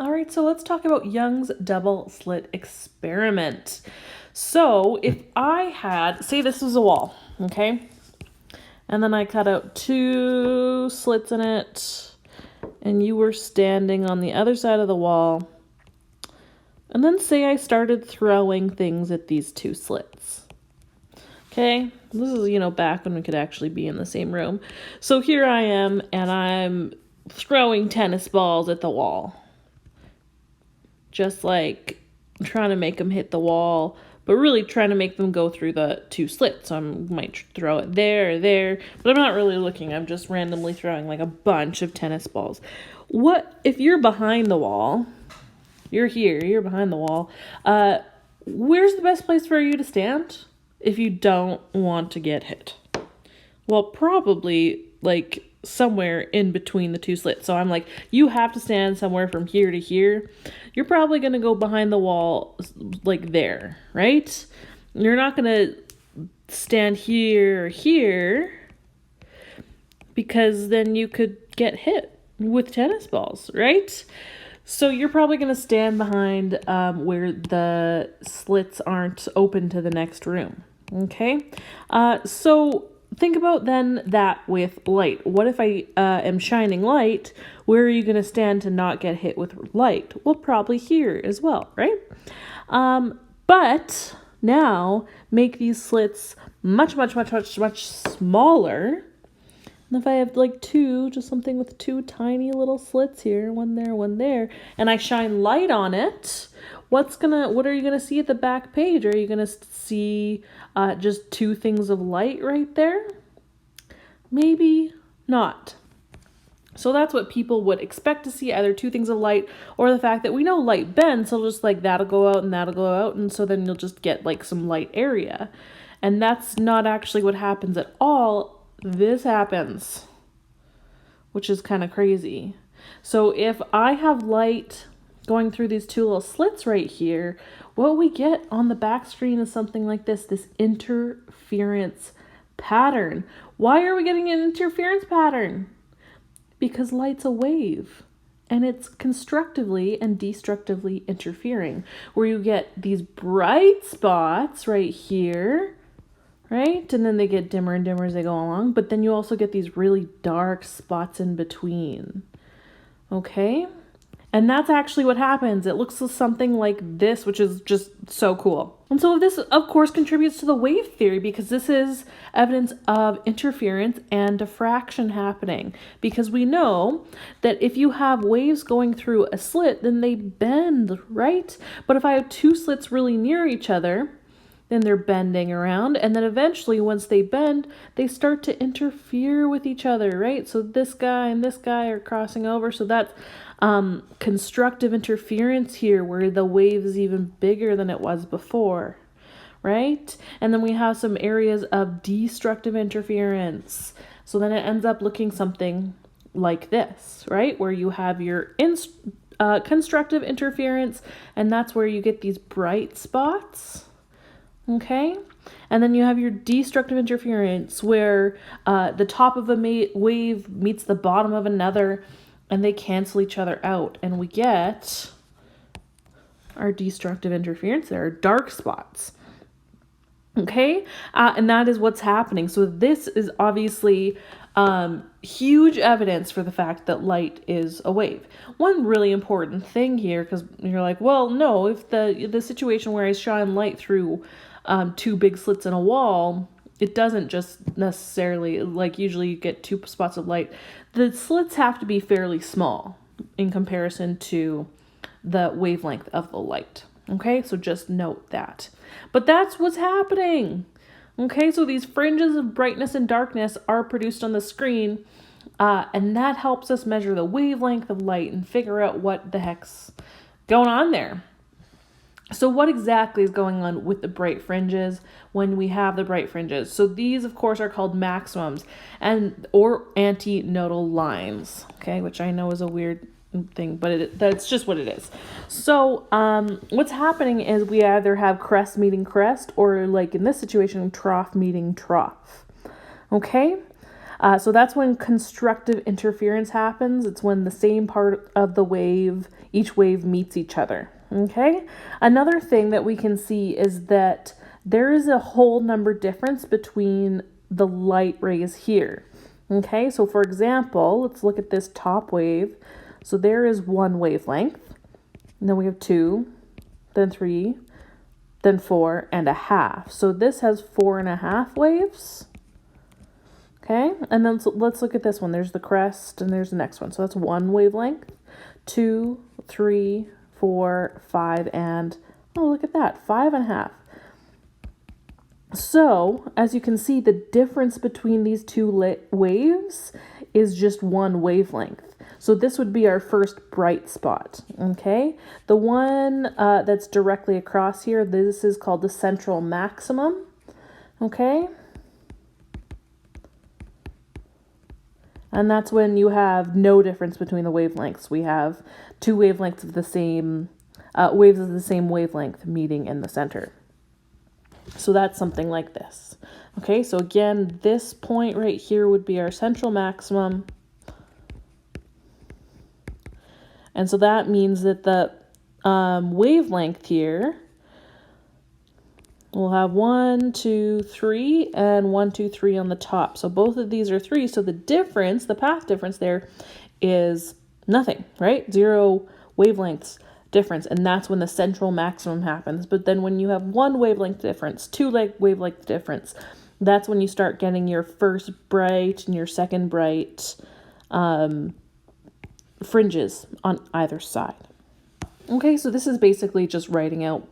All right, so let's talk about Young's double slit experiment. So if I had, say this was a wall, okay? And then I cut out 2 slits in it, and you were standing on the other side of the wall. And then say I started throwing things at these 2 slits. Okay, this is, back when we could actually be in the same room. So here I am, and I'm throwing tennis balls at the wall. Just like trying to make them hit the wall, but really trying to make them go through the 2 slits. So I might throw it there, but I'm not really looking. I'm just randomly throwing like a bunch of tennis balls. What if you're behind the wall? You're here, you're behind the wall. Where's the best place for you to stand if you don't want to get hit? Well, probably like somewhere in between the 2 slits. So I'm like, you have to stand somewhere from here to here. You're probably going to go behind the wall like there, right? You're not going to stand here or here because then you could get hit with tennis balls, right? So you're probably going to stand behind where the slits aren't open to the next room, okay? So think about then that with light. What if I am shining light? Where are you going to stand to not get hit with light? Well, probably here as well, right? But now make these slits much smaller. And if I have like 2, just something with 2 tiny little slits here, one there, and I shine light on it, what are you gonna see at the back page? Are you gonna see just 2 things of light right there? Maybe not. So that's what people would expect to see, either 2 things of light or the fact that we know light bends, so just like that'll go out and that'll go out, and so then you'll just get like some light area. And that's not actually what happens at all. This happens, which is kind of crazy. So if I have light going through these 2 little slits right here, what we get on the back screen is something like this interference pattern. Why are we getting an interference pattern? Because light's a wave, and it's constructively and destructively interfering, where you get these bright spots right here, right? And then they get dimmer and dimmer as they go along, but then you also get these really dark spots in between, okay? And that's actually what happens. It looks something like this, which is just so cool. And so this, of course, contributes to the wave theory, because this is evidence of interference and diffraction happening. Because we know that if you have waves going through a slit, then they bend, right? But if I have 2 slits really near each other, then they're bending around, and then eventually once they bend, they start to interfere with each other, right? So this guy and this guy are crossing over, so that's constructive interference here, where the wave is even bigger than it was before, right? And then we have some areas of destructive interference, so then it ends up looking something like this, right? Where you have your constructive interference, and that's where you get these bright spots. Okay, and then you have your destructive interference, where the top of a wave meets the bottom of another, and they cancel each other out, and we get our destructive interference. There are dark spots. Okay, and that is what's happening. So this is obviously huge evidence for the fact that light is a wave. One really important thing here, because you're like, well, no, if the situation where I shine light through 2 big slits in a wall, it doesn't just necessarily, like usually you get 2 spots of light. The slits have to be fairly small in comparison to the wavelength of the light. Okay, so just note that. But that's what's happening. Okay, so these fringes of brightness and darkness are produced on the screen, and that helps us measure the wavelength of light and figure out what the heck's going on there. So what exactly is going on with the bright fringes when we have the bright fringes? So these, of course, are called maximums or antinodal lines, okay, which I know is a weird thing, but that's just what it is. So what's happening is we either have crest meeting crest, or like in this situation, trough meeting trough, okay? So that's when constructive interference happens. It's when the same part of the wave, each wave meets each other. Okay. Another thing that we can see is that there is a whole number difference between the light rays here. Okay. So for example, let's look at this top wave. So there is one wavelength, and then we have 2, then 3, then 4.5. So this has 4.5 waves. Okay, and then let's look at this one. There's the crest and there's the next one. So that's one wavelength, 2, 3, 4, 5, and oh, look at that, 5.5. So as you can see, the difference between these two waves is just one wavelength. So this would be our first bright spot, okay? The one that's directly across here, this is called the central maximum, okay? And that's when you have no difference between the wavelengths. We have two wavelengths of the same, waves of the same wavelength meeting in the center. So that's something like this. Okay, so again, this point right here would be our central maximum. And so that means that the wavelength here, we'll have 1, 2, 3, and 1, 2, 3 on the top. So both of these are 3. So the difference, the path difference there is nothing, right? 0 wavelengths difference. And that's when the central maximum happens. But then when you have 1 wavelength difference, 2 wavelength difference, that's when you start getting your first bright and your second bright fringes on either side. Okay, so this is basically just writing out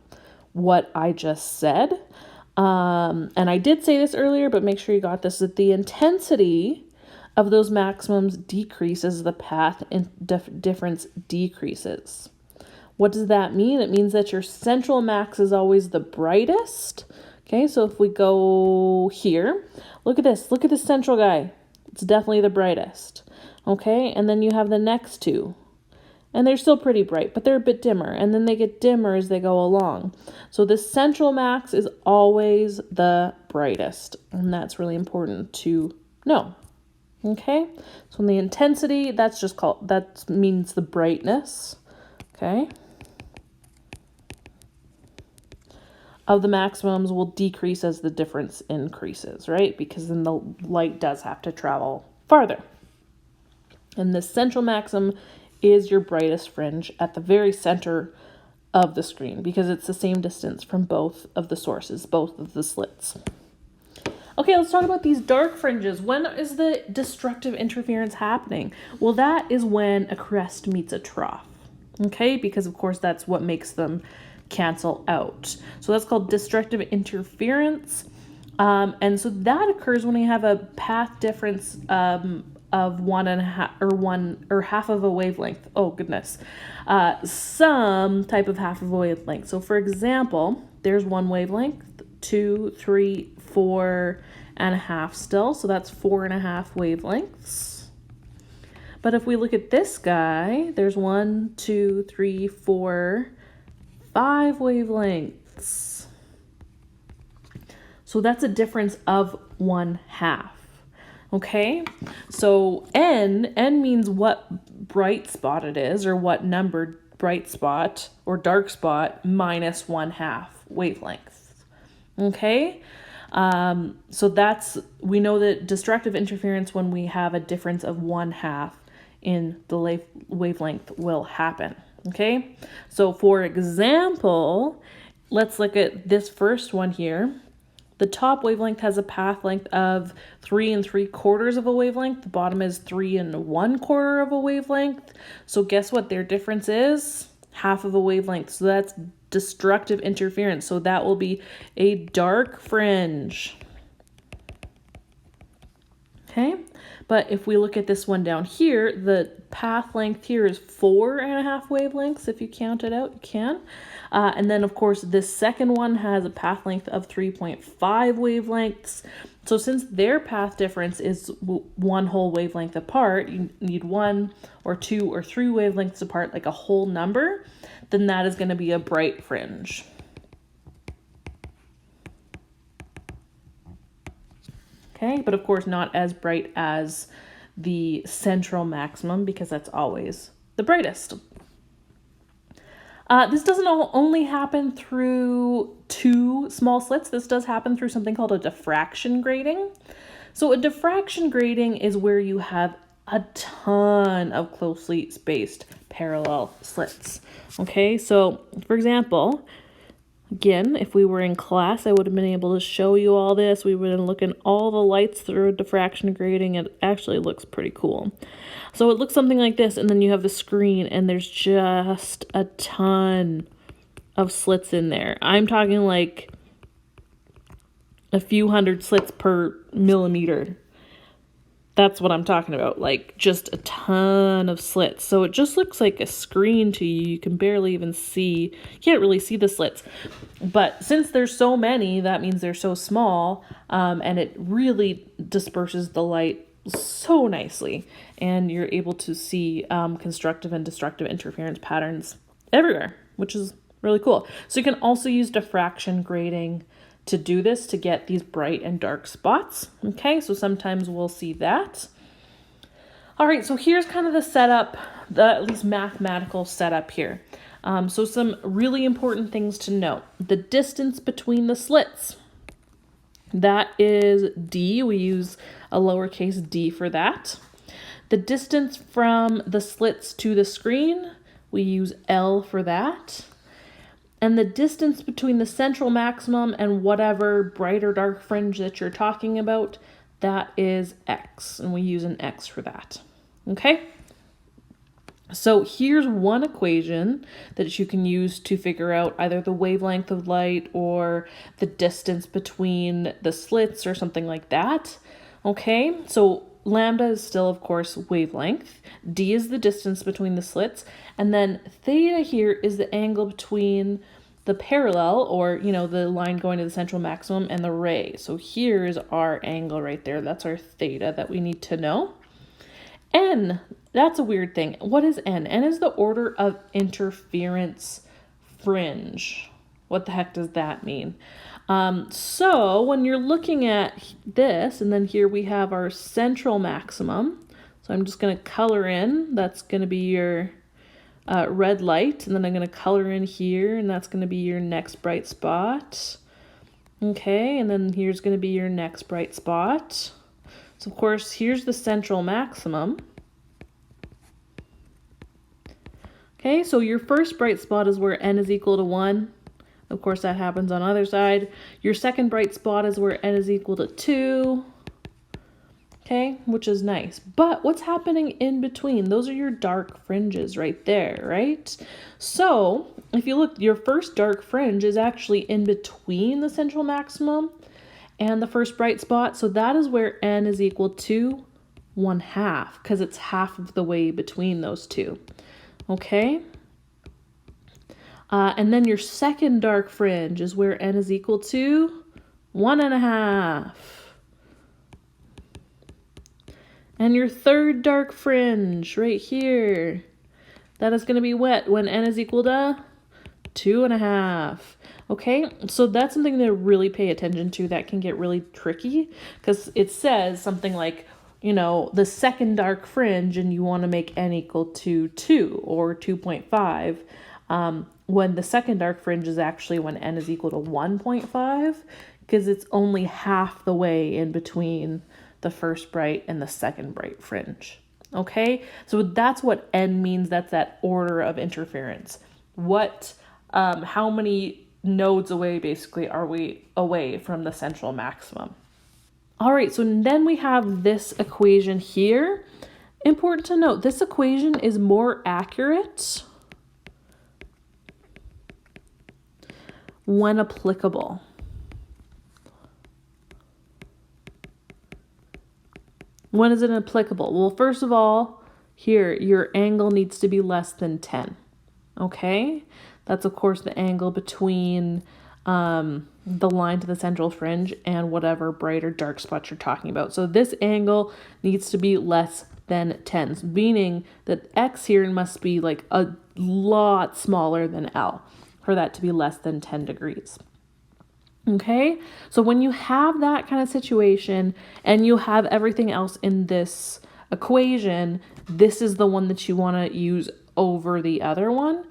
what I just said. And I did say this earlier, but make sure you got this, that the intensity of those maximums decreases, the path difference decreases. What does that mean? It means that your central max is always the brightest. Okay, so if we go here, look at this central guy. It's definitely the brightest. Okay, and then you have the next two. And they're still pretty bright, but they're a bit dimmer. And then they get dimmer as they go along. So the central max is always the brightest. And that's really important to know. Okay, so in the intensity, that means the brightness. Okay. Of the maximums will decrease as the difference increases, right? Because then the light does have to travel farther. And the central maximum is your brightest fringe at the very center of the screen because it's the same distance from both of the sources, both of the slits. Okay, let's talk about these dark fringes. When is the destructive interference happening? Well, that is when a crest meets a trough, okay? Because of course that's what makes them cancel out. So that's called destructive interference. And so that occurs when we have a path difference of 1.5 or half of a wavelength. Oh goodness. Some type of half of a wavelength. So for example, there's one wavelength, 2, 3, 4.5 still. So that's 4.5 wavelengths. But if we look at this guy, there's 1, 2, 3, 4, 5 wavelengths. So that's a difference of 1/2. Okay, so N means what bright spot it is, or what numbered bright spot or dark spot minus 1/2 wavelength. Okay, so we know that destructive interference when we have a difference of 1/2 in the wavelength will happen. Okay, so for example, let's look at this first one here. The top wavelength has a path length of 3 3/4 of a wavelength. The bottom is 3 1/4 of a wavelength. So guess what their difference is? Half of a wavelength. So that's destructive interference. So that will be a dark fringe. Okay, but if we look at this one down here, the path length here is 4.5 wavelengths. If you count it out, you can. And then, of course, this second one has a path length of 3.5 wavelengths. So since their path difference is one whole wavelength apart, you need 1 or 2 or 3 wavelengths apart, like a whole number, then that is going to be a bright fringe. Okay, but of course not as bright as the central maximum because that's always the brightest. This doesn't only happen through two small slits. This does happen through something called a diffraction grating. So a diffraction grating is where you have a ton of closely spaced parallel slits. Okay, so for example, again, if we were in class, I would have been able to show you all this. We would have been looking all the lights through a diffraction grating. It actually looks pretty cool. So it looks something like this, and then you have the screen, and there's just a ton of slits in there. I'm talking like a few hundred slits per millimeter. That's what I'm talking about, like just a ton of slits. So it just looks like a screen to you. You can barely even see, you can't really see the slits. But since there's so many, that means they're so small, and it really disperses the light so nicely. And you're able to see constructive and destructive interference patterns everywhere, which is really cool. So you can also use diffraction grating to do this, to get these bright and dark spots. Okay, so sometimes we'll see that. All right, so here's kind of the setup, the at least mathematical setup here. So some really important things to note. The distance between the slits, that is D. We use a lowercase d for that. The distance from the slits to the screen, we use L for that. And the distance between the central maximum and whatever bright or dark fringe that you're talking about, that is X, and we use an X for that. Okay? So here's one equation that you can use to figure out either the wavelength of light or the distance between the slits or something like that. Okay? So lambda is still, of course, wavelength. D is the distance between the slits. And then theta here is the angle between the parallel, or, you know, the line going to the central maximum, and the ray. So here's our angle right there. That's our theta that we need to know. N, that's a weird thing. What is N? N is the order of interference fringe. What the heck does that mean? So when you're looking at this, and then here we have our central maximum. So I'm just going to color in. That's going to be your red light, and then I'm going to color in here, and that's going to be your next bright spot. Okay, and then here's going to be your next bright spot. So of course, here's the central maximum. Okay, so your first bright spot is where n is equal to 1. Of course, that happens on the other side. Your second bright spot is where n is equal to 2. Okay, which is nice. But what's happening in between? Those are your dark fringes right there, right? So if you look, your first dark fringe is actually in between the central maximum and the first bright spot. So that is where n is equal to 1/2, because it's half of the way between those two. Okay? And then your second dark fringe is where n is equal to 1.5. And your third dark fringe right here, that is going to be wet when n is equal to 2.5. Okay, so that's something to really pay attention to. That can get really tricky because it says something like, you know, the second dark fringe, and you want to make n equal to 2 or 2.5. When the second dark fringe is actually when n is equal to 1.5, because it's only half the way in between the first bright and the second bright fringe. Okay, so that's what n means. That's that order of interference. What, how many nodes away basically are we away from the central maximum? All right, so then we have this equation here. Important to note, this equation is more accurate when applicable. When is it applicable? Well, first of all, here, your angle needs to be less than 10, okay? That's, of course, the angle between the line to the central fringe and whatever bright or dark spot you're talking about. So this angle needs to be less than 10, meaning that x here must be like a lot smaller than L for that to be less than 10 degrees. Okay, so when you have that kind of situation and you have everything else in this equation, this is the one that you want to use over the other one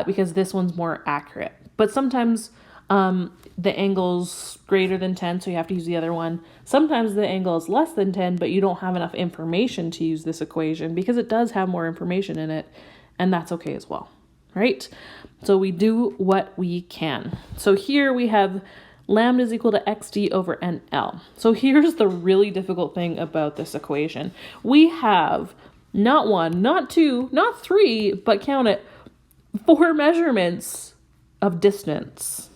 because this one's more accurate. But sometimes the angle's greater than 10, so you have to use the other one. Sometimes the angle is less than 10, but you don't have enough information to use this equation because it does have more information in it, and that's okay as well, right? So we do what we can. So here we have lambda is equal to xd over nl. So here's the really difficult thing about this equation. We have not one, not two, not three, but count it, 4 measurements of distance.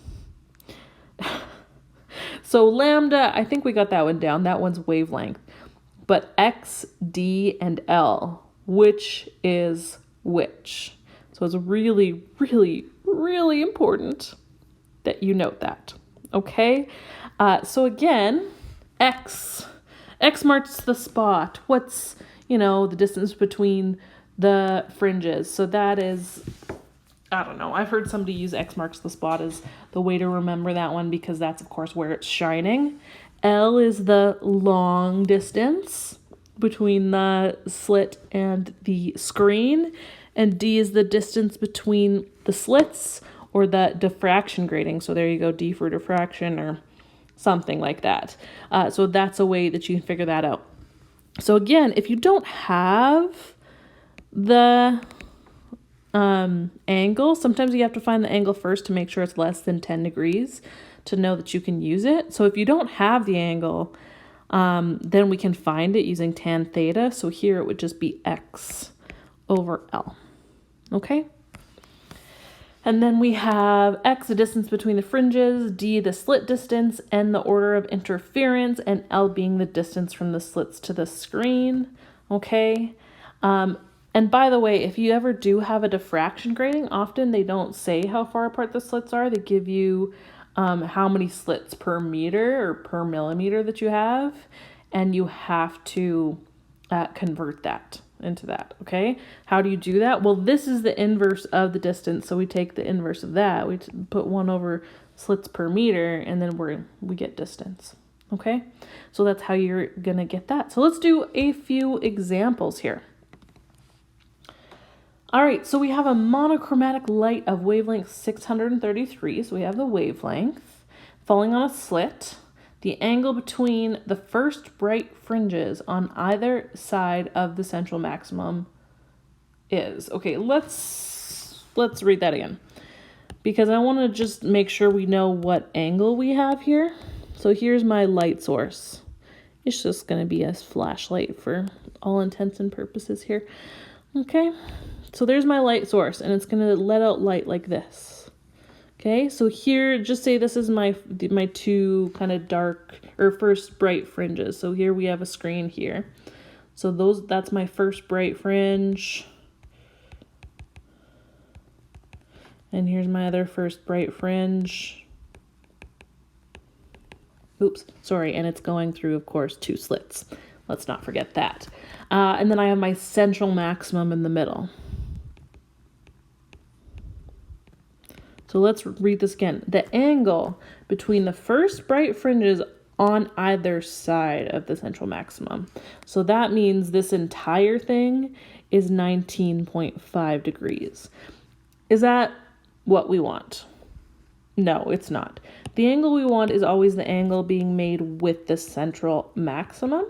So lambda, I think we got that one down. That one's wavelength. But x, d, and l, which is which? So it's really, really, really important that you note that. Okay, so again, X marks the spot. What's, the distance between the fringes? So that is, I don't know. I've heard somebody use X marks the spot as the way to remember that one because that's, of course, where it's shining. L is the long distance between the slit and the screen. And D is the distance between the slits or the diffraction grating. So there you go, D for diffraction or something like that. So that's a way that you can figure that out. So again, if you don't have the angle, sometimes you have to find the angle first to make sure it's less than 10 degrees to know that you can use it. So if you don't have the angle, then we can find it using tan theta. So here it would just be X over L. Okay? And then we have X, the distance between the fringes, D, the slit distance, N, the order of interference, and L being the distance from the slits to the screen. Okay. And by the way, if you ever do have a diffraction grating, often they don't say how far apart the slits are. They give you how many slits per meter or per millimeter that you have, and you have to convert that into that. Okay, how do you do that? Well, this is the inverse of the distance, so we take the inverse of that. We put 1 over slits per meter, and then we get distance. Okay, so that's how you're gonna get that. So let's do a few examples here. All right, so we have a monochromatic light of wavelength 633. So we have the wavelength falling on a slit. The angle between the first bright fringes on either side of the central maximum is. Okay, let's read that again because I want to just make sure we know what angle we have here. So here's my light source. It's just going to be a flashlight for all intents and purposes here. Okay, so there's my light source, and it's going to let out light like this. Okay, so here, just say this is my two kind of dark or first bright fringes. So here we have a screen here. So that's my first bright fringe. And here's my other first bright fringe. Oops, sorry, and it's going through, of course, 2 slits. Let's not forget that. And then I have my central maximum in the middle. So let's read this again. The angle between the first bright fringes on either side of the central maximum. So that means this entire thing is 19.5 degrees. Is that what we want? No, it's not. The angle we want is always the angle being made with the central maximum.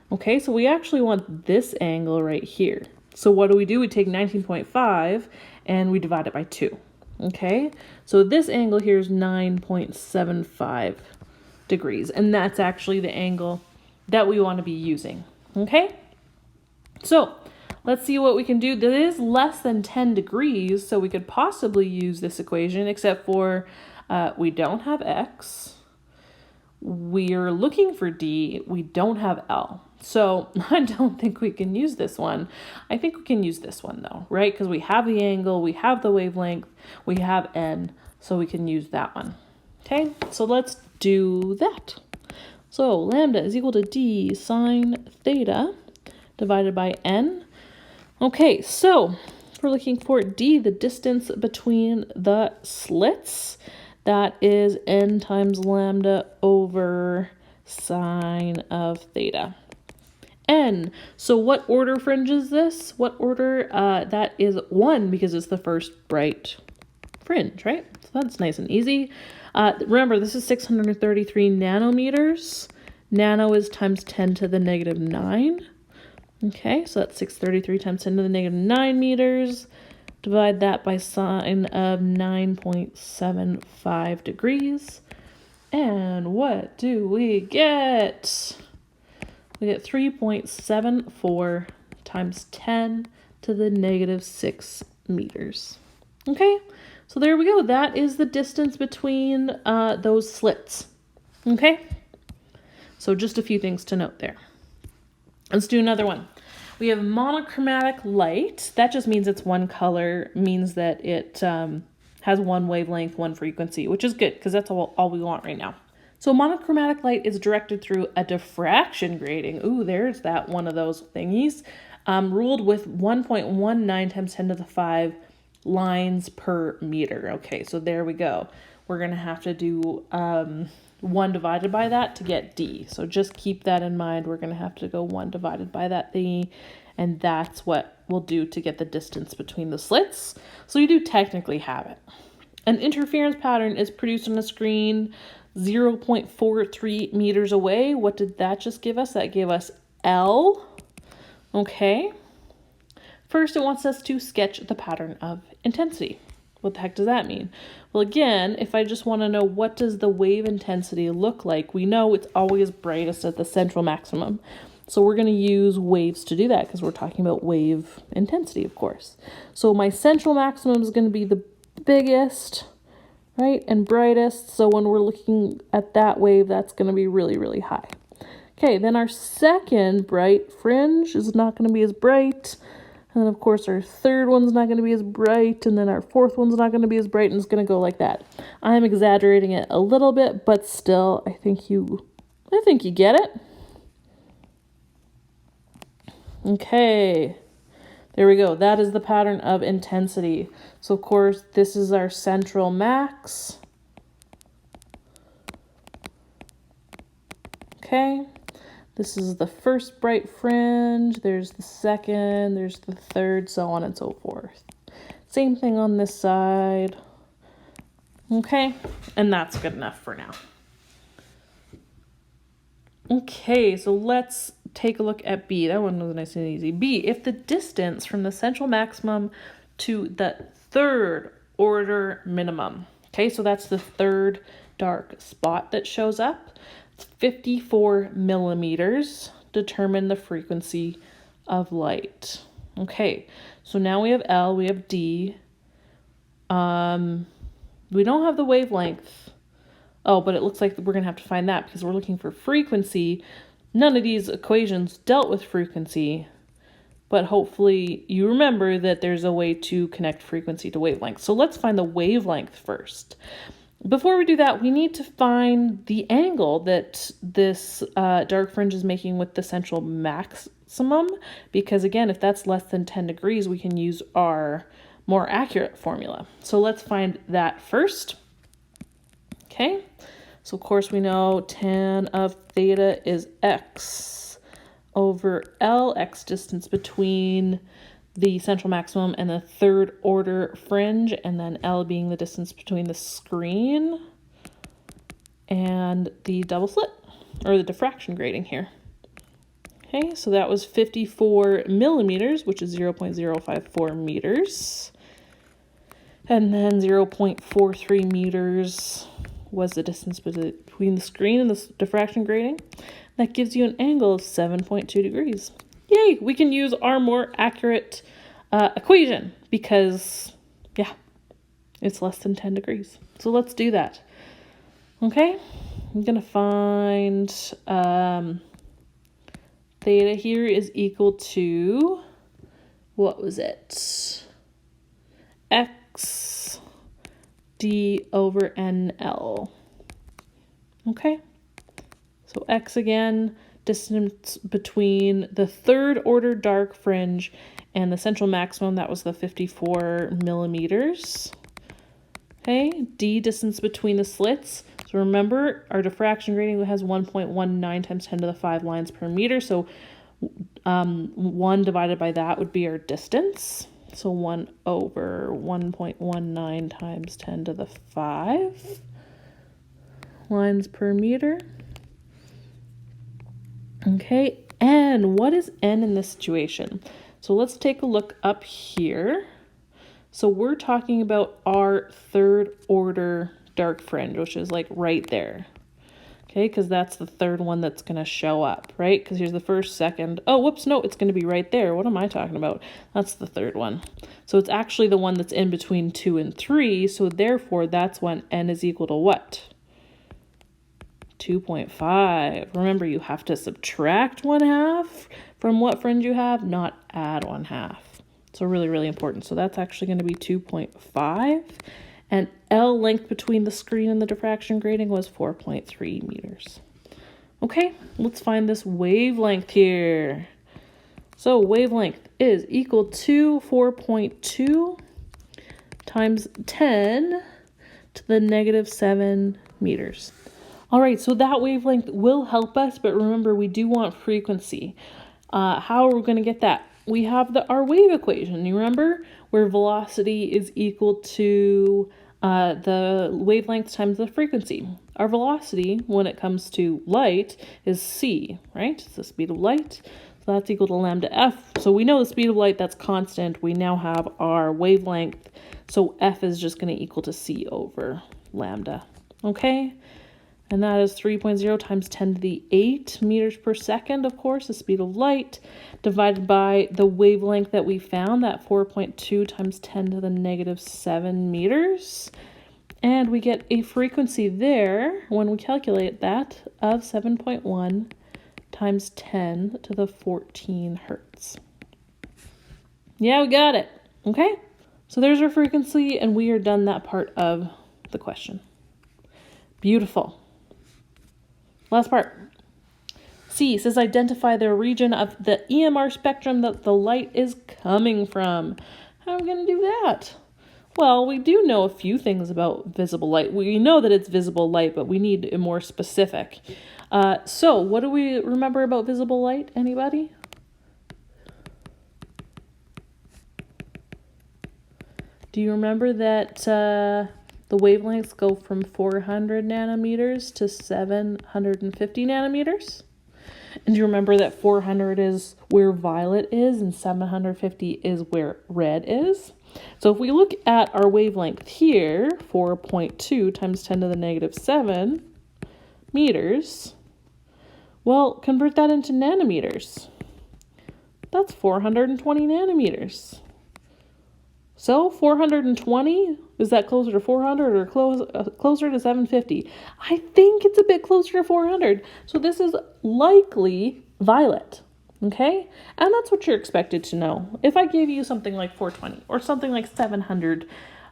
Okay, so we actually want this angle right here. So what do? We take 19.5 and we divide it by 2. Okay, so this angle here is 9.75 degrees, and that's actually the angle that we want to be using. Okay, so let's see what we can do. That is less than 10 degrees, so we could possibly use this equation, except for we don't have X. We're looking for D. We don't have L. So I don't think we can use this one. I think we can use this one though, right? Because we have the angle, we have the wavelength, we have N, so we can use that one. Okay, so let's do that. So lambda is equal to D sine theta divided by N. Okay, so we're looking for D, the distance between the slits. That is n times lambda over sine of theta. N. So what order fringe is this? What order? That is 1 because it's the first bright fringe, right? So that's nice and easy. Remember, this is 633 nanometers. Nano is times 10 to the negative 9. Okay, so that's 633 times 10 to the negative 9 meters. Divide that by sine of 9.75 degrees. And what do we get? We get 3.74 times 10 to the negative 6 meters. Okay, so there we go. That is the distance between those slits. Okay, so just a few things to note there. Let's do another one. We have monochromatic light. That just means it's one color, means that it has one wavelength, one frequency, which is good because that's all we want right now. So monochromatic light is directed through a diffraction grating. Ooh, there's that one of those thingies. Ruled with 1.19 times 10 to the 5 lines per meter. Okay, so there we go. We're going to have to do 1 divided by that to get D. So just keep that in mind. We're going to have to go 1 divided by that thingy, and that's what we'll do to get the distance between the slits. So you do technically have it. An interference pattern is produced on a screen 0.43 meters away. What did that just give us? That gave us L. Okay. First, it wants us to sketch the pattern of intensity. What the heck does that mean? Well, again, if I just want to know what does the wave intensity look like, we know it's always brightest at the central maximum. So we're going to use waves to do that because we're talking about wave intensity, of course. So my central maximum is going to be the biggest, right, and brightest. So when we're looking at that wave, that's going to be really, really high. Okay, then our second bright fringe is not going to be as bright. And then, of course, our third one's not going to be as bright. And then our fourth one's not going to be as bright. And it's going to go like that. I'm exaggerating it a little bit, but still, I think you get it. Okay, there we go. That is the pattern of intensity. So, of course, this is our central max. Okay, this is the first bright fringe. There's the second, there's the third, so on and so forth. Same thing on this side. Okay, and that's good enough for now. Okay, so let's take a look at B. That one was nice and easy. B, if the distance from the central maximum to the third order minimum. Okay, so that's the third dark spot that shows up. It's 54 millimeters. Determine the frequency of light. Okay, so now we have L, we have D. We don't have the wavelength. Oh, but it looks like we're going to have to find that because we're looking for frequency. None of these equations dealt with frequency, but hopefully you remember that there's a way to connect frequency to wavelength. So let's find the wavelength first. Before we do that, we need to find the angle that this dark fringe is making with the central maximum, because again, if that's less than 10 degrees, we can use our more accurate formula. So let's find that first. Okay, so of course we know tan of theta is x over L, x distance between the central maximum and the third order fringe, and then L being the distance between the screen and the double slit, or the diffraction grating here. Okay, so that was 54 millimeters, which is 0.054 meters. And then 0.43 meters was the distance between the screen and the diffraction grating. That gives you an angle of 7.2 degrees. Yay, we can use our more accurate equation because, yeah, it's less than 10 degrees. So let's do that. Okay, I'm going to find theta here is equal to, what was it? X D over NL. Okay, so X again, distance between the third order dark fringe and the central maximum, that was the 54 millimeters. Okay, D, distance between the slits. So remember, our diffraction grating has 1.19 times 10 to the 5 lines per meter. So 1 divided by that would be our distance. So 1 over 1.19 times 10 to the 5 lines per meter. Okay, and what is N in this situation? So let's take a look up here. So we're talking about our third order dark fringe, which is like right there. Okay, because that's the third one that's going to show up, right? Because here's the first, second. Oh, whoops, no, it's going to be right there. What am I talking about? That's the third one. So it's actually the one that's in between 2 and 3. So therefore, that's when N is equal to what? 2.5. Remember, you have to subtract 1/2 from what fringe you have, not add 1/2. So really, really important. So that's actually going to be 2.5. And L, length between the screen and the diffraction grating, was 4.3 meters. Okay, let's find this wavelength here. So wavelength is equal to 4.2 times 10 to the negative 7 meters. All right, so that wavelength will help us, but remember, we do want frequency. How are we going to get that? We have our wave equation, you remember? Where velocity is equal to the wavelength times the frequency. Our velocity, when it comes to light, is c, right? It's the speed of light. So that's equal to lambda f. So we know the speed of light, that's constant. We now have our wavelength. So f is just going to equal to c over lambda, okay? And that is 3.0 times 10 to the 8 meters per second, of course, the speed of light, divided by the wavelength that we found, that 4.2 times 10 to the negative 7 meters. And we get a frequency there, when we calculate that, of 7.1 times 10 to the 14 hertz. Yeah, we got it. Okay, so there's our frequency, and we are done that part of the question. Beautiful. Last part. C says identify the region of the EMR spectrum that the light is coming from. How are we going to do that? Well, we do know a few things about visible light. We know that it's visible light, but we need a more specific. So what do we remember about visible light? Anybody? Do you remember that the wavelengths go from 400 nanometers to 750 nanometers? And do you remember that 400 is where violet is and 750 is where red is? So if we look at our wavelength here, 4.2 times 10 to the negative 7 meters, well, convert that into nanometers. That's 420 nanometers. So 420, is that closer to 400 or closer to 750? I think it's a bit closer to 400. So this is likely violet, okay? And that's what you're expected to know. If I gave you something like 420 or something like 700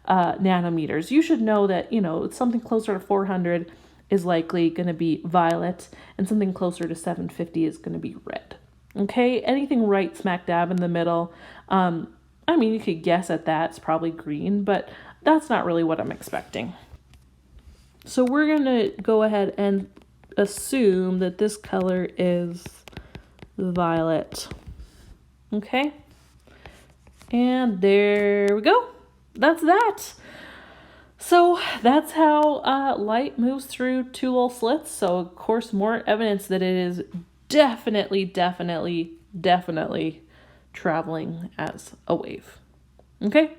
nanometers, you should know that, you know, something closer to 400 is likely going to be violet and something closer to 750 is going to be red, okay? Anything right smack dab in the middle, I mean, you could guess at that, it's probably green, but that's not really what I'm expecting. So we're going to go ahead and assume that this color is violet. Okay? And there we go. That's that. So that's how light moves through two little slits. So, of course, more evidence that it is definitely traveling as a wave. Okay?